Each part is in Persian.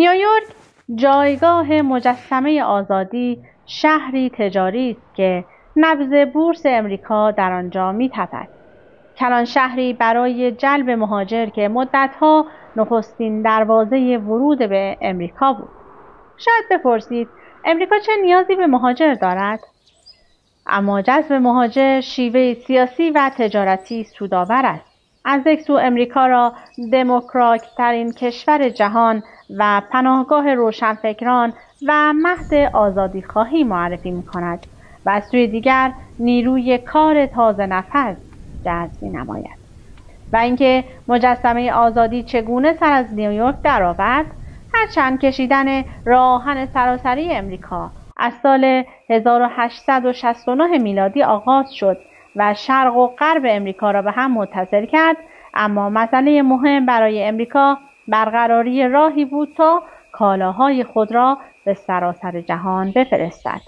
نیویورک جایگاه مجسمه آزادی شهری تجاری است که نبض بورس امریکا در آنجا می‌تپد. کلان شهری برای جلب مهاجر که مدت‌ها نخستین دروازه ورود به امریکا بود. شاید بپرسید امریکا چه نیازی به مهاجر دارد؟ اما جذب مهاجر شیوه سیاسی و تجارتی سودآور است. از یک سو امریکا را دموکرات‌ترین کشور جهان و پناهگاه روشنفکران و مهد آزادیخواهی معرفی می‌کند و از سوی دیگر نیروی کار تازه نفس جذب می‌نماید. و اینکه مجسمه آزادی چگونه سر از نیویورک درآورد، هرچند کشیدن راهن سراسری امریکا از سال 1869 میلادی آغاز شد و شرق و غرب امریکا را به هم متصل کرد، اما مسئله مهم برای امریکا برقراری راهی بود تا کالاهای خود را به سراسر جهان بفرستد.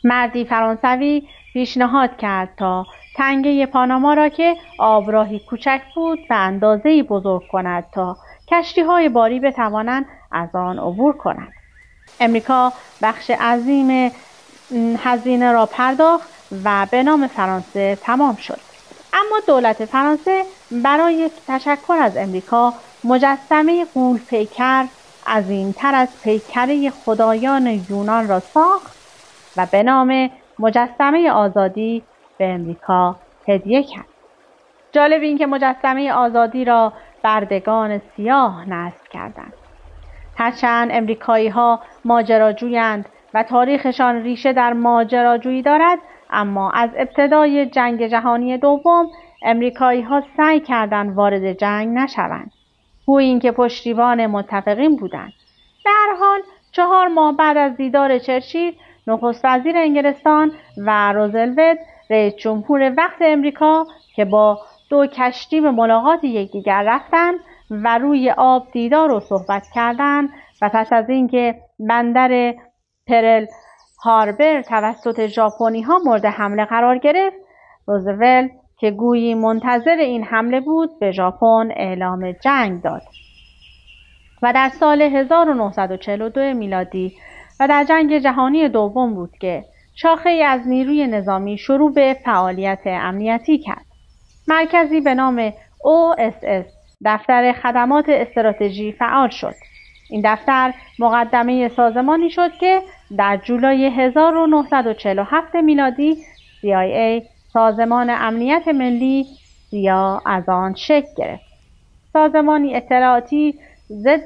مردی فرانسوی پیشنهاد کرد تا تنگه پاناما را که آبراهی کوچک بود به اندازه‌ای بزرگ کند تا کشتی‌های باری بتوانند از آن عبور کنند. امریکا بخش عظیم هزینه را پرداخت و به نام فرانسه تمام شد. اما دولت فرانسه برای تشکر از امریکا مجسمه غول پیکر عظیم‌تر از پیکره خدایان یونان را ساخت و به نام مجسمه آزادی به امریکا هدیه کرد. جالب این که مجسمه آزادی را بردگان سیاه نصب کردند. هرچند امریکایی‌ها ماجراجویند و تاریخشان ریشه در ماجراجویی دارد، اما از ابتدای جنگ جهانی دوم امریکایی‌ها سعی کردند وارد جنگ نشوند. گویی اینکه پشتیبان متفقین بودند. به هر حال 4 ماه بعد از دیدار چرچیل، نخست وزیر انگلستان و روزولت رئیس جمهور وقت امریکا که با 2 کشتی به ملاقات یکدیگر رفتند و روی آب دیدار و صحبت کردند و پس از اینکه بندر پرل هاربر توسط ژاپنی‌ها مورد حمله قرار گرفت، روزولت که گویی منتظر این حمله بود به ژاپن اعلام جنگ داد و در سال 1942 میلادی و در جنگ جهانی دوم بود که شاخه‌ای از نیروی نظامی شروع به فعالیت امنیتی کرد. مرکزی به نام OSS دفتر خدمات استراتژی فعال شد. این دفتر مقدمه سازمانی شد که در جولای 1947 میلادی CIA سازمان امنیت ملی CIA از آن شکل گرفت. سازمانی اطلاعاتی ضد